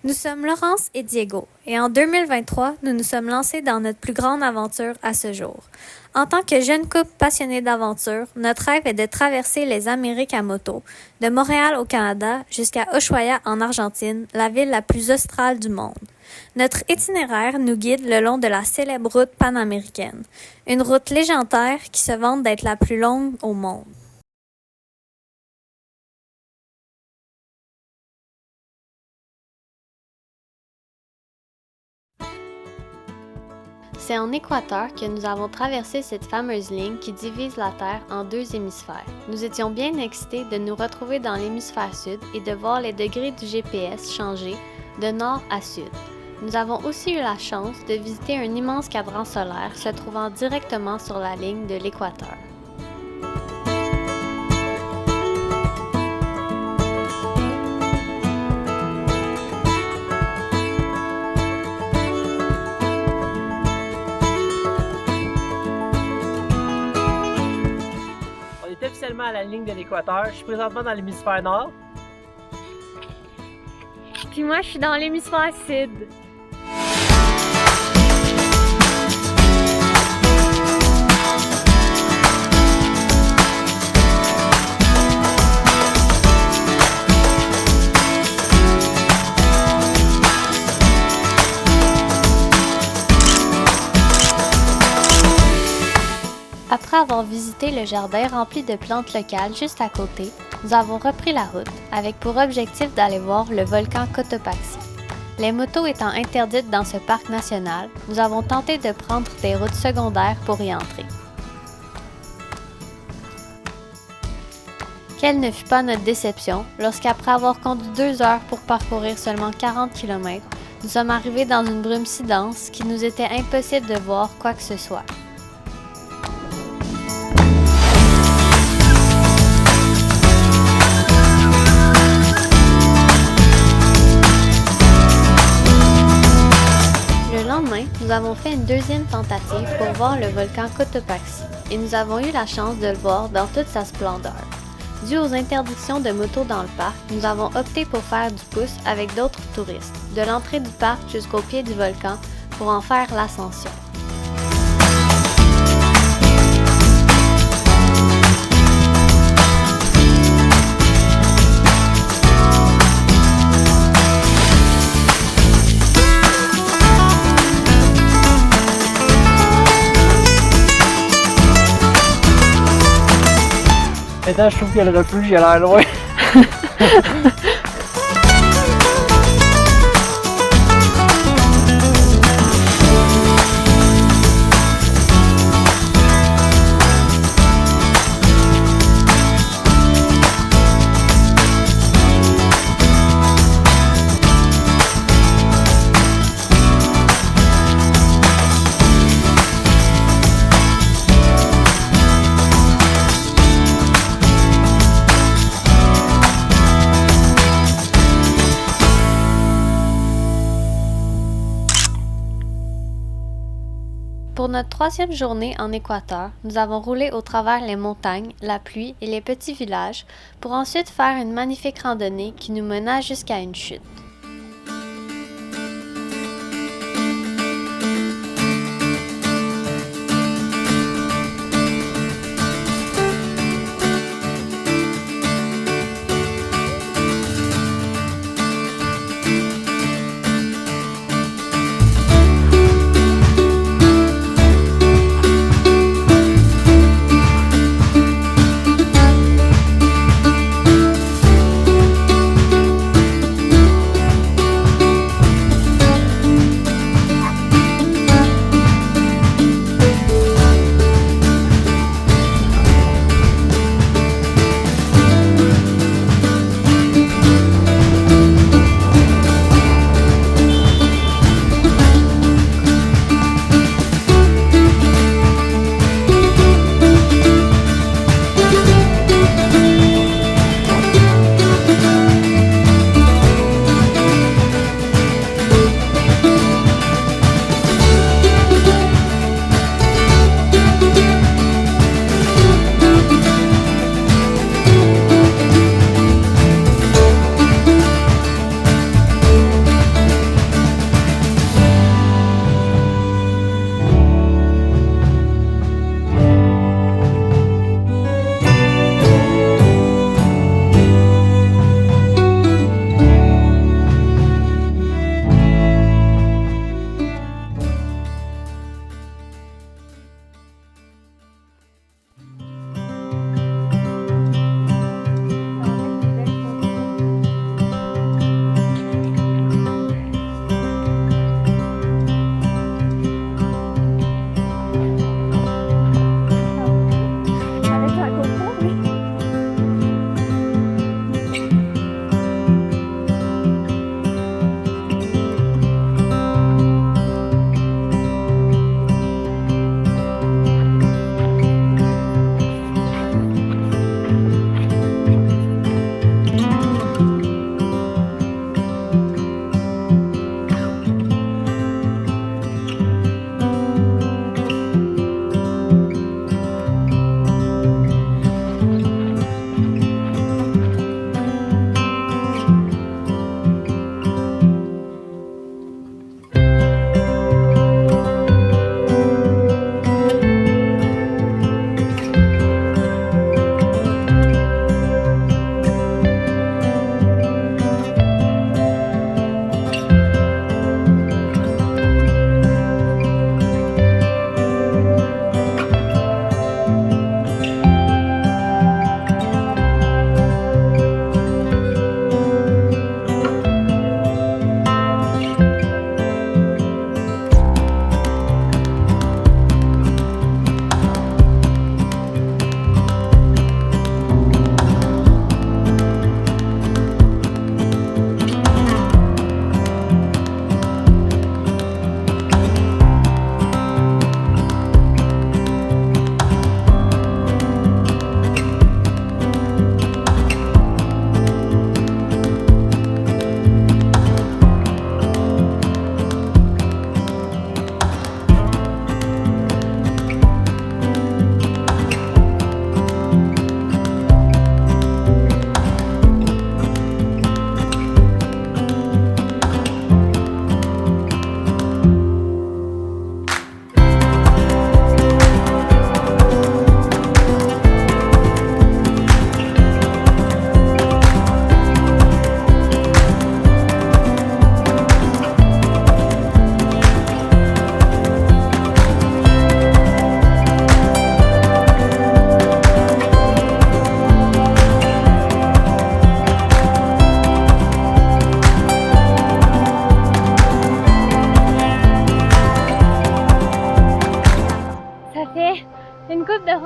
Nous sommes Laurence et Diego, et en 2023, nous nous sommes lancés dans notre plus grande aventure à ce jour. En tant que jeune couple passionné d'aventure, notre rêve est de traverser les Amériques à moto, de Montréal au Canada jusqu'à Ushuaia en Argentine, la ville la plus australe du monde. Notre itinéraire nous guide le long de la célèbre route panaméricaine, une route légendaire qui se vante d'être la plus longue au monde. C'est en Équateur que nous avons traversé cette fameuse ligne qui divise la Terre en deux hémisphères. Nous étions bien excités de nous retrouver dans l'hémisphère sud et de voir les degrés du GPS changer de nord à sud. Nous avons aussi eu la chance de visiter un immense cadran solaire se trouvant directement sur la ligne de l'Équateur. On est officiellement à la ligne de l'Équateur. Je suis présentement dans l'hémisphère nord. Puis moi, je suis dans l'hémisphère sud. Après avoir visité le jardin rempli de plantes locales juste à côté, nous avons repris la route, avec pour objectif d'aller voir le volcan Cotopaxi. Les motos étant interdites dans ce parc national, nous avons tenté de prendre des routes secondaires pour y entrer. Quelle ne fut pas notre déception lorsqu'après avoir conduit 2 heures pour parcourir seulement 40 km, nous sommes arrivés dans une brume si dense qu'il nous était impossible de voir quoi que ce soit. Nous avons fait une deuxième tentative pour voir le volcan Cotopaxi et nous avons eu la chance de le voir dans toute sa splendeur. Dû aux interdictions de moto dans le parc, nous avons opté pour faire du pouce avec d'autres touristes, de l'entrée du parc jusqu'au pied du volcan pour en faire l'ascension. Maintenant, je trouve que le refuge il a l'air loin. Pour notre troisième journée en Équateur, nous avons roulé au travers les montagnes, la pluie et les petits villages pour ensuite faire une magnifique randonnée qui nous mena jusqu'à une chute.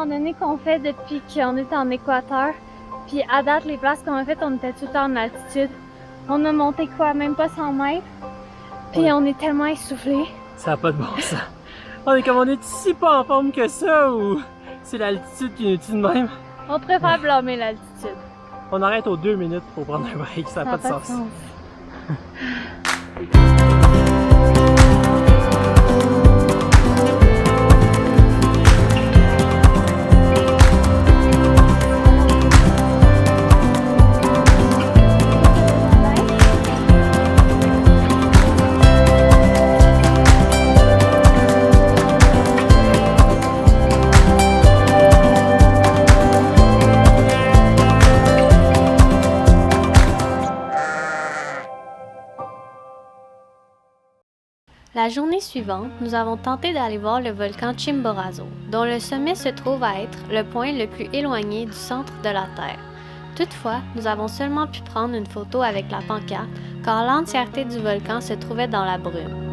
randonnées qu'on fait depuis qu'on est en Équateur. Puis à date, les places qu'on a faites, on était tout le temps en altitude. On a monté quoi, même pas 100 mètres. Puis Ouais. on est tellement essoufflés. Ça n'a pas de bon sens. On est comme on est si pas en forme que ça ou c'est l'altitude qui nous tue de même? On préfère blâmer l'altitude. On arrête aux 2 minutes pour prendre un break, ça n'a pas de sens. La journée suivante, nous avons tenté d'aller voir le volcan Chimborazo, dont le sommet se trouve à être le point le plus éloigné du centre de la Terre. Toutefois, nous avons seulement pu prendre une photo avec la pancarte, car l'entièreté du volcan se trouvait dans la brume.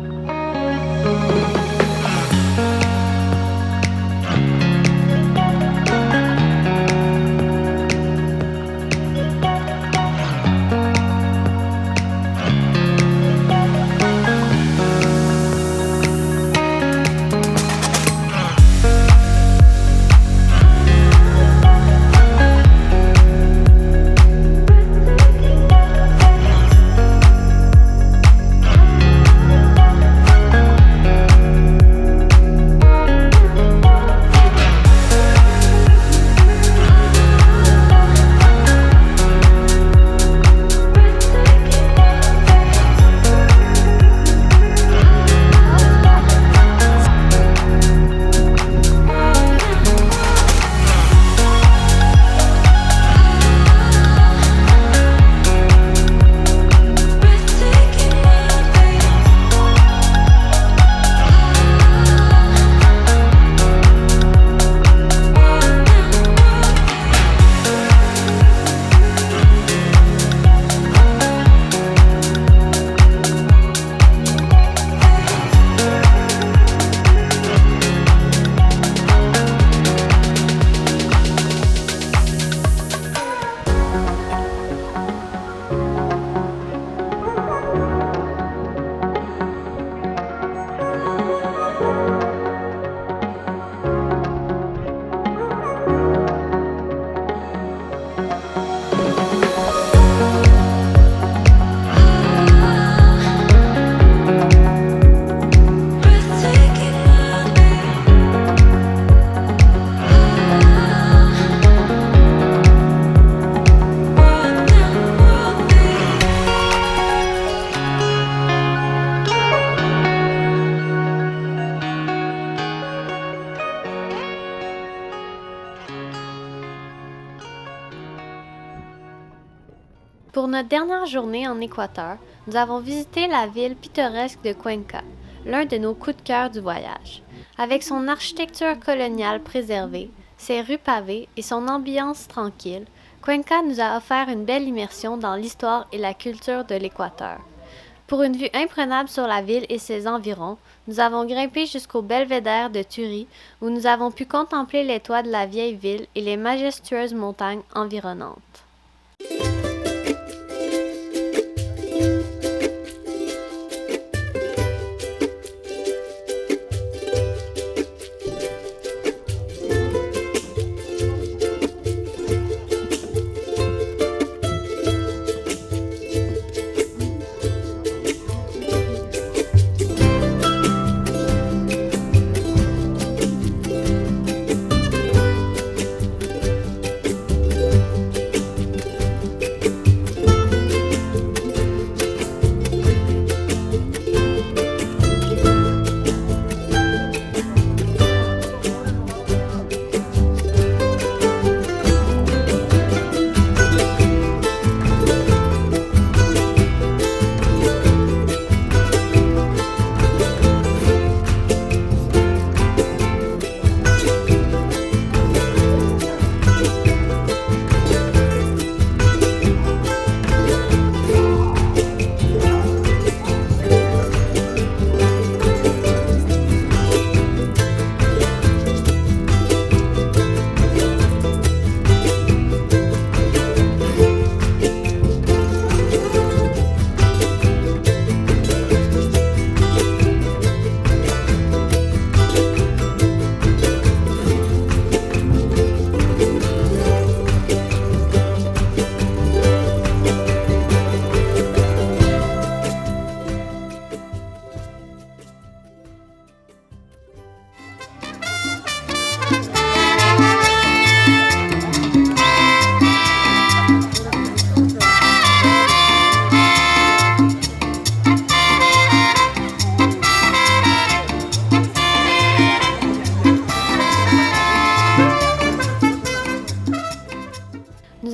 Pour notre dernière journée en Équateur, nous avons visité la ville pittoresque de Cuenca, l'un de nos coups de cœur du voyage. Avec son architecture coloniale préservée, ses rues pavées et son ambiance tranquille, Cuenca nous a offert une belle immersion dans l'histoire et la culture de l'Équateur. Pour une vue imprenable sur la ville et ses environs, nous avons grimpé jusqu'au belvédère de Turi, où nous avons pu contempler les toits de la vieille ville et les majestueuses montagnes environnantes.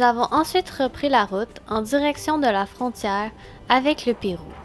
avons ensuite repris la route en direction de la frontière avec le Pérou.